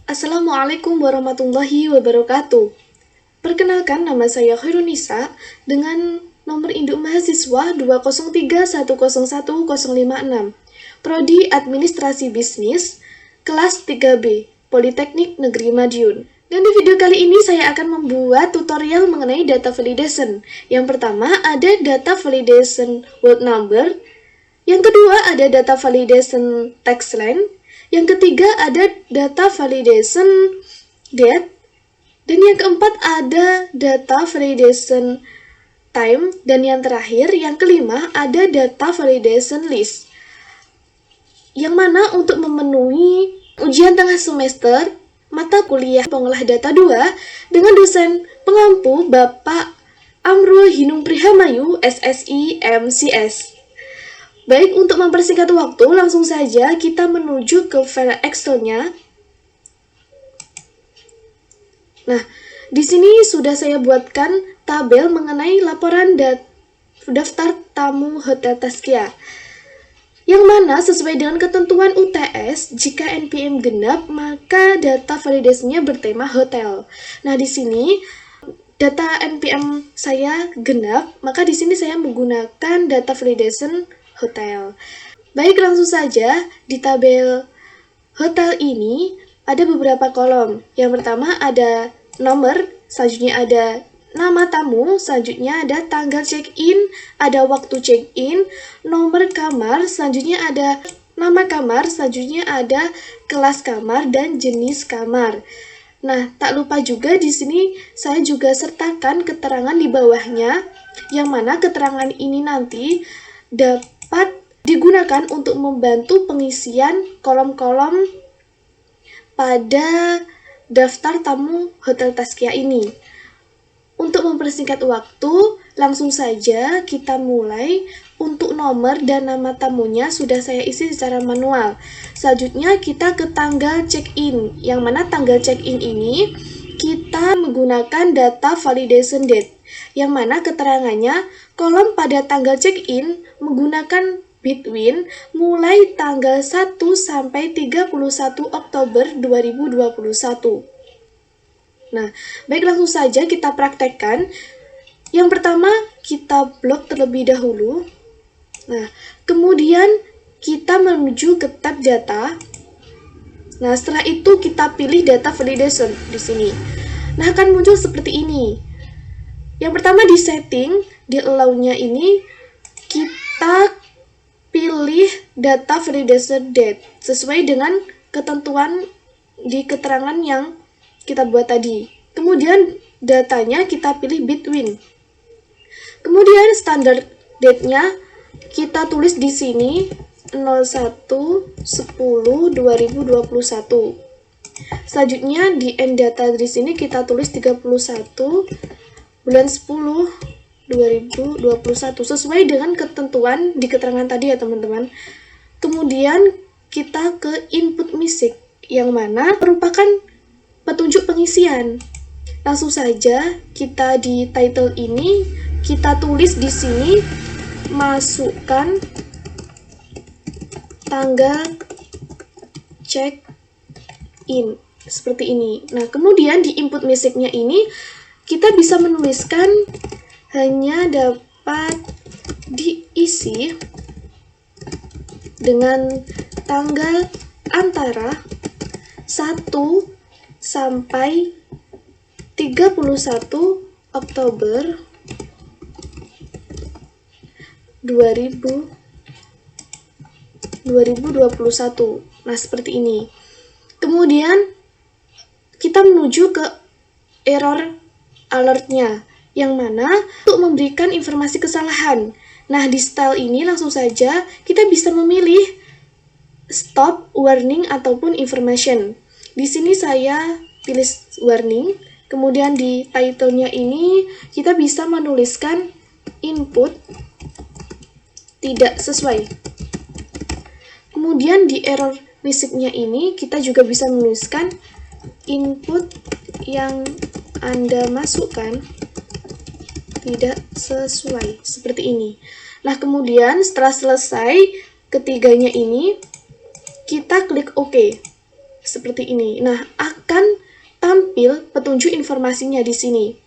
Assalamualaikum warahmatullahi wabarakatuh. Perkenalkan, nama saya Khairunisa dengan nomor induk mahasiswa 203101056, Prodi Administrasi Bisnis, kelas 3B, Politeknik Negeri Madiun. Dan di video kali ini saya akan membuat tutorial mengenai data validation. Yang pertama ada data validation word number, yang kedua ada data validation text length, yang ketiga ada data validation date, dan yang keempat ada data validation time, dan yang terakhir, yang kelima, ada data validation list. Yang mana untuk memenuhi ujian tengah semester mata kuliah pengolah data 2 dengan dosen pengampu Bapak Amrul Hinung Prihamayu, SSI MCS. Baik, untuk mempersingkat waktu, langsung saja kita menuju ke file Excel-nya. Nah, di sini sudah saya buatkan tabel mengenai laporan daftar tamu Hotel Taskia. Yang mana sesuai dengan ketentuan UTS, jika NPM genap, maka data validasinya bertema hotel. Nah, di sini data NPM saya genap, maka di sini saya menggunakan data validation hotel. Baik, langsung saja di tabel hotel ini ada beberapa kolom. Yang pertama ada nomor, selanjutnya ada nama tamu, selanjutnya ada tanggal check-in, ada waktu check-in, nomor kamar, selanjutnya ada nama kamar, selanjutnya ada kelas kamar dan jenis kamar. Nah, tak lupa juga di sini saya juga sertakan keterangan di bawahnya, yang mana keterangan ini nanti dapat digunakan untuk membantu pengisian kolom-kolom pada daftar tamu Hotel Taskia ini. Untuk mempersingkat waktu, langsung saja kita mulai. Untuk nomor dan nama tamunya sudah saya isi secara manual. Selanjutnya kita ke tanggal check-in, yang mana tanggal check-in ini kita menggunakan data validation date, yang mana keterangannya kolom pada tanggal check-in menggunakan between mulai tanggal 1 sampai 31 Oktober 2021. Nah, baik, langsung saja kita praktekkan. Yang pertama, kita blok terlebih dahulu. Nah, kemudian kita menuju ke tab data. Nah, setelah itu kita pilih data validation di sini. Nah, akan muncul seperti ini. Yang pertama di setting, di allow-nya ini kita pilih data validation date sesuai dengan ketentuan di keterangan yang kita buat tadi. Kemudian datanya kita pilih between. Kemudian standard date-nya kita tulis di sini 01/10/2021. Selanjutnya di end data di sini kita tulis 31 bulan 10 2021 sesuai dengan ketentuan di keterangan tadi ya teman-teman. Kemudian kita ke input music, yang mana merupakan petunjuk pengisian. Langsung saja kita di title ini kita tulis di sini masukkan tanggal check in seperti ini. Nah, kemudian di input musicnya ini kita bisa menuliskan hanya dapat diisi dengan tanggal antara 1 sampai 31 Oktober 2021. Nah, seperti ini. Kemudian kita menuju ke error alert-nya, yang mana untuk memberikan informasi kesalahan. Nah, di style ini langsung saja kita bisa memilih stop, warning, ataupun information. Di sini saya pilih warning. Kemudian di title-nya ini kita bisa menuliskan input tidak sesuai. Kemudian di error message-nya ini kita juga bisa menuliskan input yang Anda masukkan tidak sesuai, seperti ini. Nah, kemudian setelah selesai ketiganya ini, kita klik OK, seperti ini. Nah, akan tampil petunjuk informasinya di sini.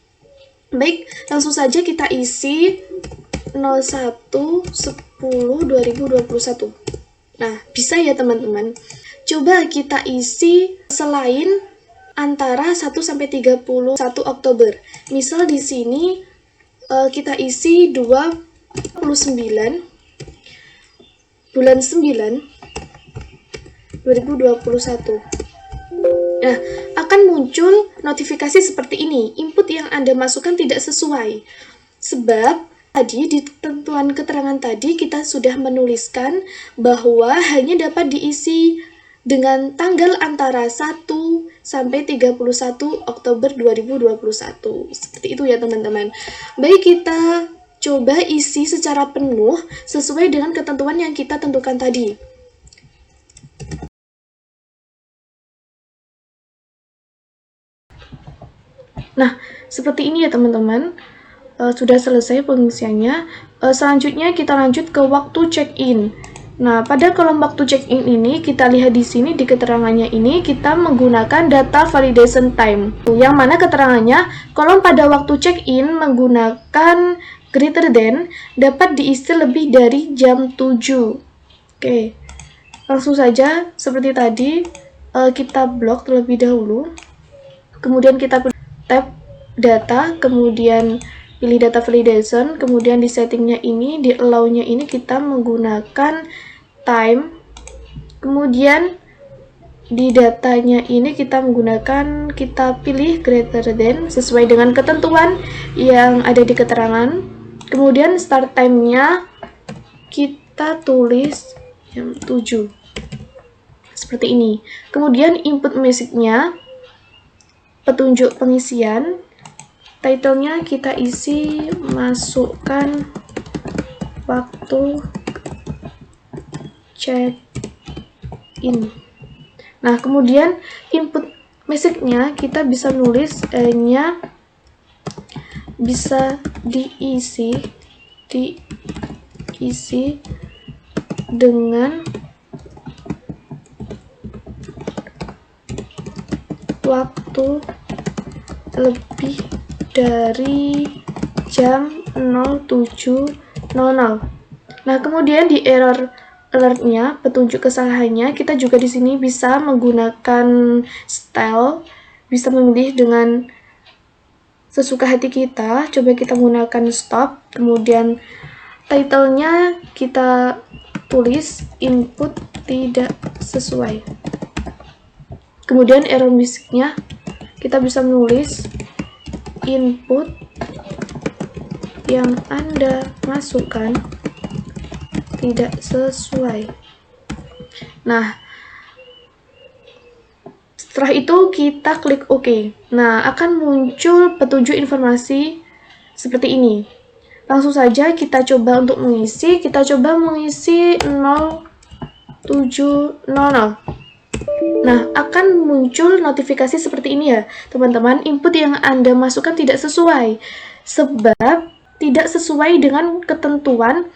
Baik, langsung saja kita isi 01/10/2021. Nah, bisa ya teman-teman. Coba kita isi selain antara 1 sampai 31 Oktober. Misal di sini kita isi 29 bulan 9 2021. Nah, akan muncul notifikasi seperti ini. Input yang Anda masukkan tidak sesuai. Sebab tadi di ketentuan keterangan tadi kita sudah menuliskan bahwa hanya dapat diisi dengan tanggal antara 1 sampai 31 Oktober 2021. Seperti itu ya teman-teman. Baik, kita coba isi secara penuh sesuai dengan ketentuan yang kita tentukan tadi. Nah, seperti ini ya teman-teman. Sudah selesai pengisiannya. Selanjutnya kita lanjut ke waktu check-in. Nah, pada kolom waktu check-in ini, kita lihat di sini di keterangannya ini, kita menggunakan data validation time. Yang mana keterangannya, kolom pada waktu check-in menggunakan greater than dapat diisi lebih dari jam 7. Oke, langsung saja seperti tadi, kita blok terlebih dahulu. Kemudian kita tab data, kemudian pilih data validation, kemudian di settingnya ini, di allow-nya ini kita menggunakan time, kemudian di datanya ini kita pilih greater than sesuai dengan ketentuan yang ada di keterangan. Kemudian start time-nya kita tulis jam 7 seperti ini. Kemudian input message-nya, petunjuk pengisian, title-nya kita isi masukkan waktu check-in. Nah, kemudian input message-nya kita bisa nulis nya bisa diisi dengan waktu lebih dari jam 07.00. Nah, kemudian di error alert-nya, petunjuk kesalahannya, kita juga di sini bisa menggunakan style, bisa memilih dengan sesuka hati kita. Coba kita menggunakan stop, kemudian title-nya kita tulis input tidak sesuai. Kemudian error message-nya kita bisa menulis input yang Anda masukkan tidak sesuai. Nah, setelah itu kita klik OK. Nah, akan muncul petunjuk informasi seperti ini. Langsung saja kita coba untuk mengisi. Kita coba mengisi 07.00. Nah, akan muncul notifikasi seperti ini ya, teman-teman. Input yang Anda masukkan tidak sesuai, sebab tidak sesuai dengan ketentuan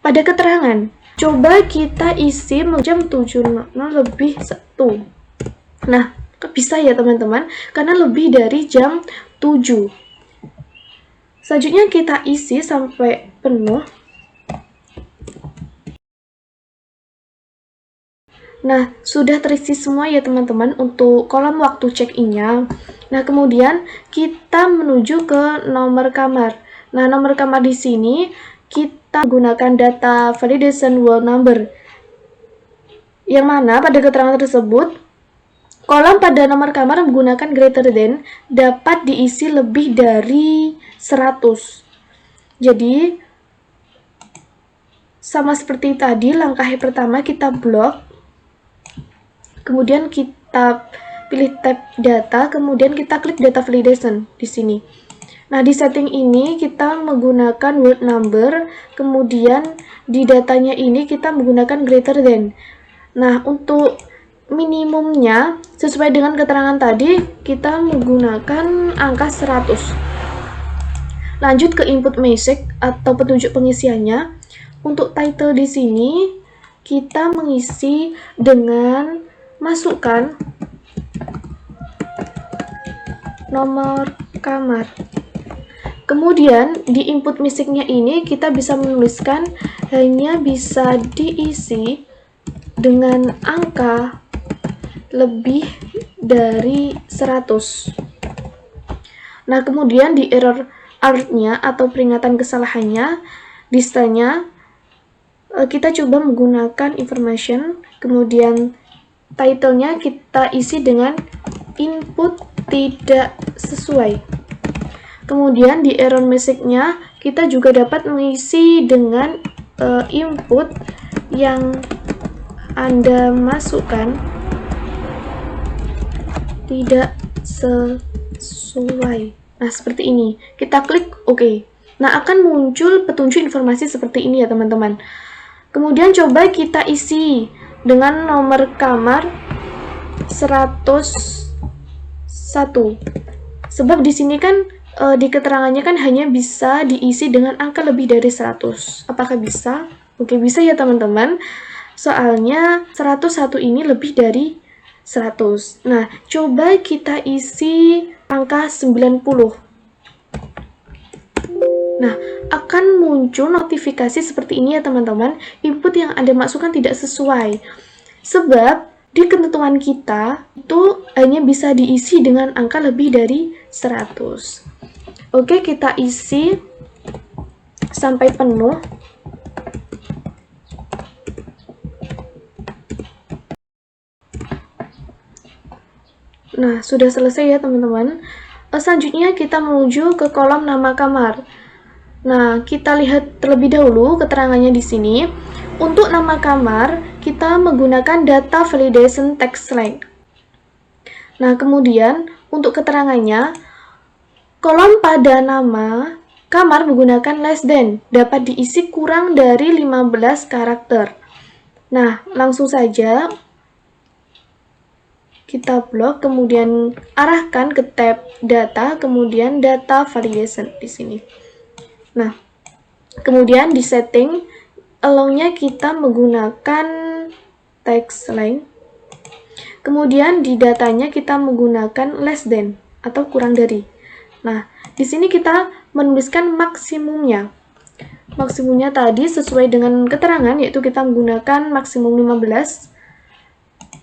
pada keterangan. Coba kita isi jam 7.00 lebih 1. Nah, bisa ya teman-teman, karena lebih dari jam 7. Selanjutnya kita isi sampai penuh. Nah, sudah terisi semua ya teman-teman untuk kolom waktu check-in-nya. Nah, kemudian kita menuju ke nomor kamar. Nah, nomor kamar di sini kita gunakan data validation wall number. Yang mana pada keterangan tersebut, kolom pada nomor kamar menggunakan greater than dapat diisi lebih dari 100. Jadi, sama seperti tadi, langkah yang pertama kita blok. Kemudian kita pilih tab data, kemudian kita klik data validation di sini. Nah, di setting ini kita menggunakan word number, kemudian di datanya ini kita menggunakan greater than. Nah, untuk minimumnya sesuai dengan keterangan tadi kita menggunakan angka 100. Lanjut ke input message atau petunjuk pengisiannya. Untuk title di sini kita mengisi dengan masukkan nomor kamar. Kemudian di input message-nya ini kita bisa menuliskan hanya bisa diisi dengan angka lebih dari 100. Nah, kemudian di error alert-nya atau peringatan kesalahannya, listanya kita coba menggunakan information, kemudian title-nya kita isi dengan input tidak sesuai. Kemudian di error message-nya kita juga dapat mengisi dengan input yang Anda masukkan tidak sesuai. Nah, seperti ini. Kita klik OK. Nah, akan muncul petunjuk informasi seperti ini ya, teman-teman. Kemudian coba kita isi dengan nomor kamar 101. Sebab di sini kan di keterangannya kan hanya bisa diisi dengan angka lebih dari 100. Apakah bisa? Oke, bisa ya teman-teman. Soalnya 101 ini lebih dari 100. Nah, coba kita isi angka 90. Nah, akan muncul notifikasi seperti ini ya teman-teman. Input yang Anda masukkan tidak sesuai. Sebab di ketentuan kita itu hanya bisa diisi dengan angka lebih dari 100. Oke, kita isi sampai penuh. Nah, sudah selesai ya teman-teman. Selanjutnya kita menuju ke kolom nama kamar. Nah, kita lihat terlebih dahulu keterangannya di sini. Untuk nama kamar, kita menggunakan data validation text length. Nah, kemudian untuk keterangannya, kolom pada nama kamar menggunakan less than, dapat diisi kurang dari 15 karakter. Nah, langsung saja kita blok, kemudian arahkan ke tab data, kemudian data validation di sini. Nah, kemudian di setting, allow-nya kita menggunakan text length. Kemudian di datanya kita menggunakan less than atau kurang dari. Nah, di sini kita menuliskan maksimumnya. Maksimumnya tadi sesuai dengan keterangan, yaitu kita menggunakan maksimum 15.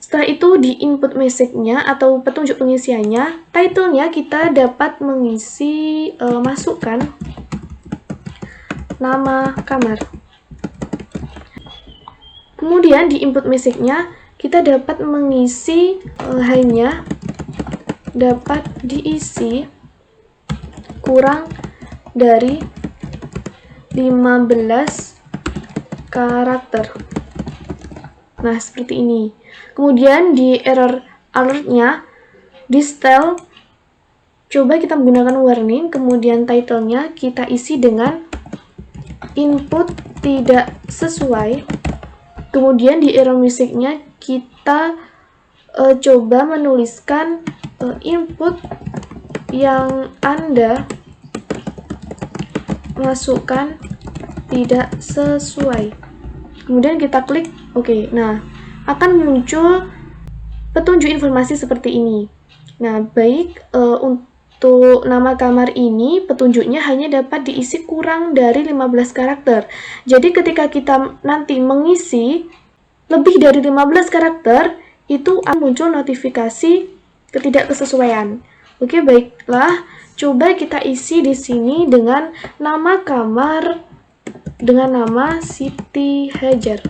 Setelah itu di input message-nya atau petunjuk pengisiannya, title-nya kita dapat mengisi masukkan nama kamar. Kemudian di input message-nya kita dapat mengisi hanya dapat diisi kurang dari 15 karakter. Nah, seperti ini. Kemudian di error alert-nya, di style, coba kita menggunakan warning, kemudian title-nya kita isi dengan input tidak sesuai. Kemudian di error message-nya kita coba menuliskan input yang Anda masukkan tidak sesuai. Kemudian kita klik OK. Nah, akan muncul petunjuk informasi seperti ini. Nah, baik untuk nama kamar ini petunjuknya hanya dapat diisi kurang dari 15 karakter. Jadi ketika kita nanti mengisi lebih dari 15 karakter, itu akan muncul notifikasi ketidaksesuaian. Oke, baiklah. Coba kita isi di sini dengan nama kamar dengan nama Siti Hajar.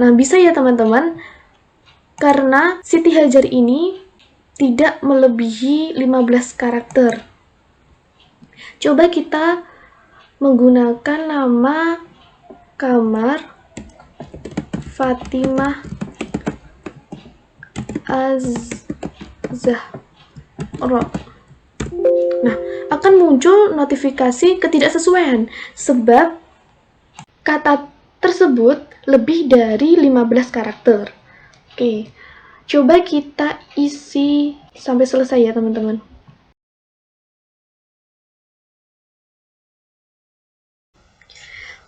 Nah, bisa ya teman-teman, karena Siti Hajar ini tidak melebihi 15 karakter. Coba kita menggunakan nama kamar Fatimah Az-Zahra. Nah, akan muncul notifikasi ketidaksesuaian sebab kata tersebut lebih dari 15 karakter. Oke, coba kita isi sampai selesai ya teman-teman.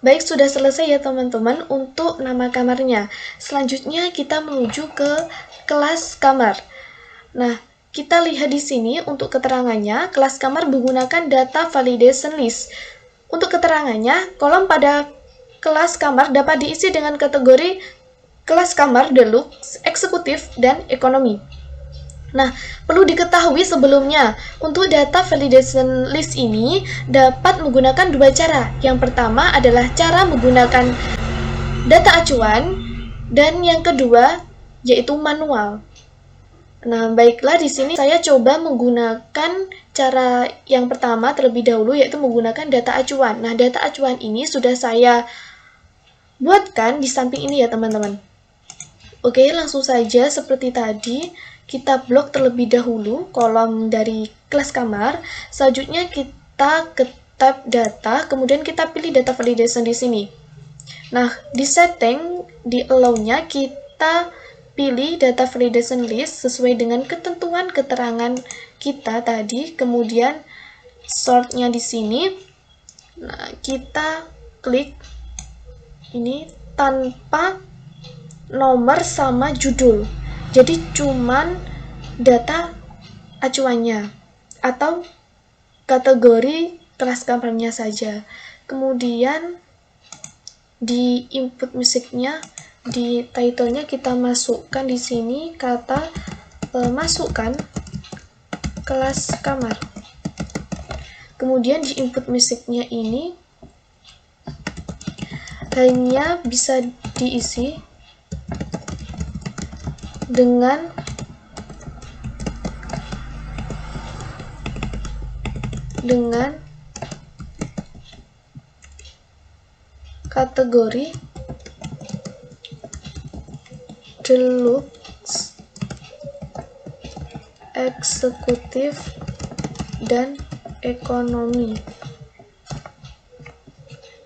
Baik, sudah selesai ya teman-teman untuk nama kamarnya. Selanjutnya kita menuju ke kelas kamar. Nah, kita lihat di sini untuk keterangannya, kelas kamar menggunakan data validation list. Untuk keterangannya, kolom pada kelas kamar dapat diisi dengan kategori kelas kamar, deluxe, eksekutif, dan ekonomi. Nah, perlu diketahui sebelumnya, untuk data validation list ini dapat menggunakan dua cara. Yang pertama adalah cara menggunakan data acuan, dan yang kedua yaitu manual. Nah, baiklah, di sini saya coba menggunakan cara yang pertama terlebih dahulu, yaitu menggunakan data acuan. Nah, data acuan ini sudah saya buatkan di samping ini ya teman-teman. Oke, langsung saja seperti tadi, kita blok terlebih dahulu kolom dari kelas kamar. Selanjutnya kita ke tab data, kemudian kita pilih data validation di sini. Nah, di setting, di allow-nya kita pilih data validation list sesuai dengan ketentuan keterangan kita tadi, kemudian sort-nya di sini. Nah, kita klik ini tanpa nomor sama judul, jadi cuman data acuannya atau kategori kelas kamarnya saja. Kemudian di input musiknya, di title-nya kita masukkan di sini kata masukkan kelas kamar. Kemudian di input musiknya ini hanya bisa diisi dengan kategori deluxe, eksekutif, dan ekonomi.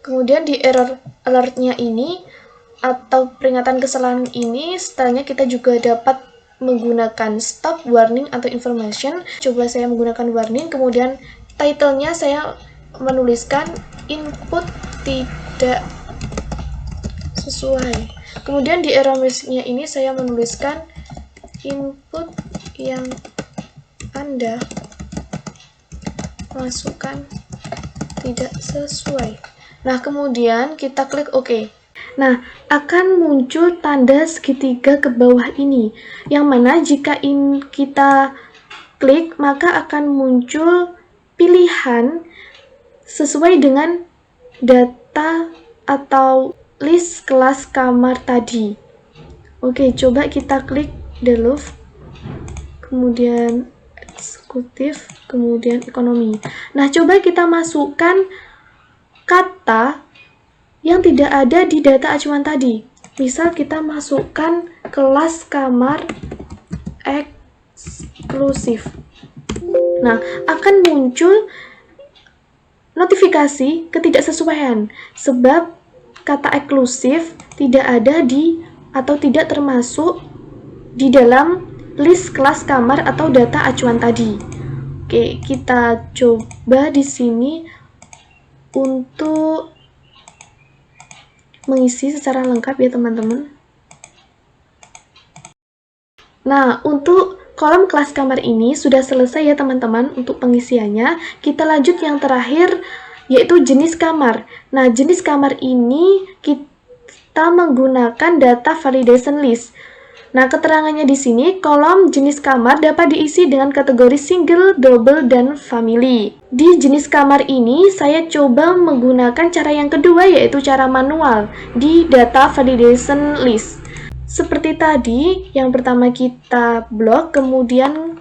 Kemudian di error alert-nya ini atau peringatan kesalahan ini, setelahnya kita juga dapat menggunakan stop, warning, atau information. Coba saya menggunakan warning, kemudian title-nya saya menuliskan input tidak sesuai. Kemudian di error message-nya ini saya menuliskan input yang Anda masukkan tidak sesuai. Nah, kemudian kita klik OK. Nah, akan muncul tanda segitiga ke bawah ini, yang mana jika kita klik, maka akan muncul pilihan sesuai dengan data atau list kelas kamar tadi. Oke, coba kita klik deluxe, kemudian eksekutif, kemudian ekonomi. Nah, coba kita masukkan kata yang tidak ada di data acuan tadi. Misal kita masukkan kelas kamar eksklusif. Nah, akan muncul notifikasi ketidaksesuaian sebab kata eksklusif tidak ada di atau tidak termasuk di dalam list kelas kamar atau data acuan tadi. Oke, kita coba di sini untuk mengisi secara lengkap ya teman-teman. Nah, untuk kolom kelas kamar ini sudah selesai ya teman-teman untuk pengisiannya. Kita lanjut yang terakhir, yaitu jenis kamar. Nah, jenis kamar ini kita menggunakan data validation list. Nah, keterangannya di sini, kolom jenis kamar dapat diisi dengan kategori single, double, dan family. Di jenis kamar ini, saya coba menggunakan cara yang kedua, yaitu cara manual di data validation list. Seperti tadi, yang pertama kita blok, kemudian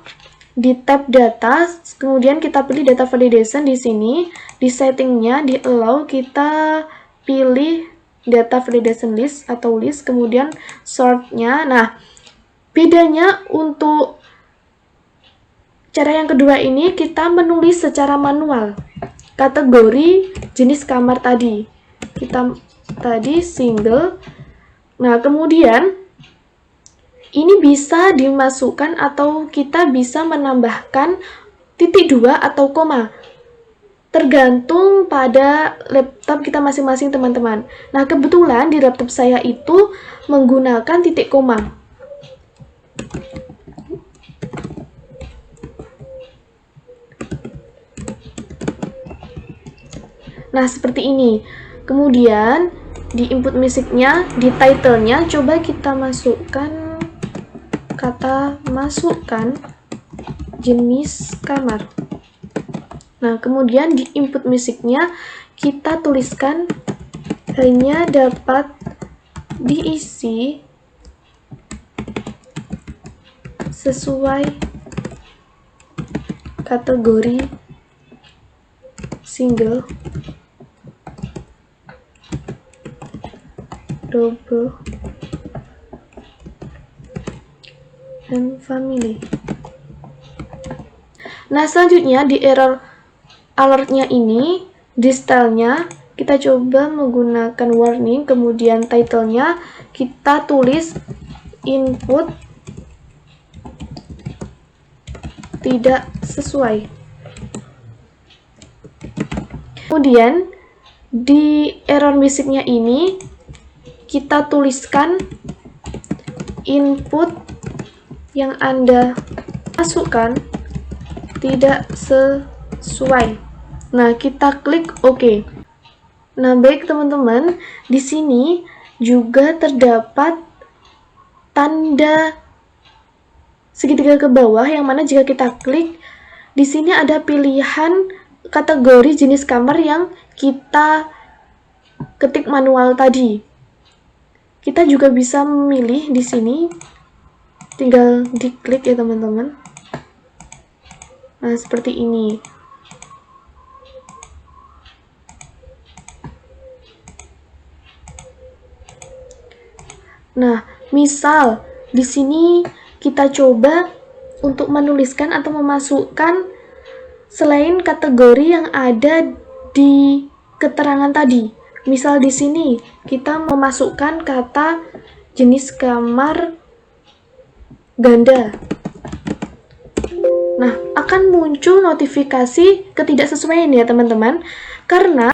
di tab data, kemudian kita pilih data validation di sini, di settingnya, di allow, kita pilih data validation list atau list, kemudian sortnya. Nah, bedanya untuk cara yang kedua ini, kita menulis secara manual kategori jenis kamar tadi. Kita tadi single. Nah, kemudian ini bisa dimasukkan atau kita bisa menambahkan titik 2 atau koma. tergantung pada laptop kita masing-masing teman-teman. Nah, kebetulan di laptop saya itu menggunakan titik koma. Nah, seperti ini. Kemudian di input musiknya, di title-nya coba kita masukkan kata masukkan jenis kamar. Nah, kemudian di input musiknya kita tuliskan hanya dapat diisi sesuai kategori single, double, dan family. Nah, selanjutnya di error alertnya ini, di stylenya kita coba menggunakan warning, kemudian titlenya kita tulis input tidak sesuai. Kemudian di error musiknya ini kita tuliskan input yang Anda masukkan tidak sesuai. Nah, kita klik OK. Nah, baik teman-teman, di sini juga terdapat tanda segitiga ke bawah yang mana jika kita klik, di sini ada pilihan kategori jenis kamar yang kita ketik manual tadi. Kita juga bisa memilih di sini, tinggal diklik ya teman-teman. Nah, seperti ini. Nah, misal di sini kita coba untuk menuliskan atau memasukkan selain kategori yang ada di keterangan tadi. Misal di sini kita memasukkan kata jenis kamar ganda. Nah, akan muncul notifikasi ketidaksesuaian ya teman-teman, karena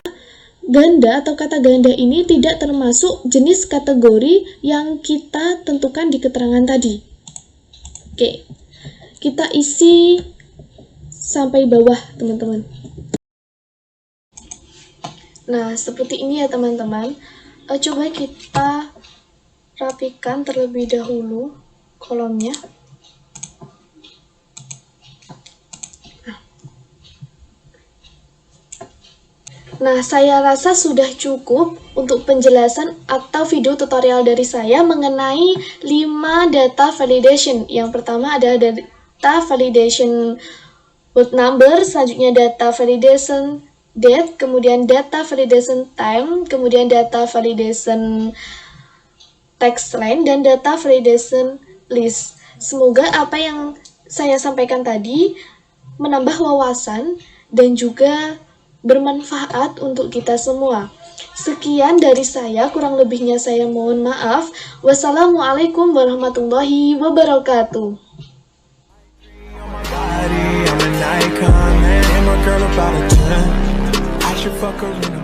ganda atau kata ganda ini tidak termasuk jenis kategori yang kita tentukan di keterangan tadi. Oke, kita isi sampai bawah teman-teman. Nah, seperti ini ya teman-teman. Coba kita rapikan terlebih dahulu kolomnya. Nah, saya rasa sudah cukup untuk penjelasan atau video tutorial dari saya mengenai 5 data validation. Yang pertama adalah data validation word number, selanjutnya data validation date, kemudian data validation time, kemudian data validation text line, dan data validation list. Semoga apa yang saya sampaikan tadi menambah wawasan dan juga bermanfaat untuk kita semua. Sekian dari saya, kurang lebihnya saya mohon maaf. Wassalamualaikum warahmatullahi wabarakatuh. I'm an icon, man. I'm a girl about a 10. I should fuck her in a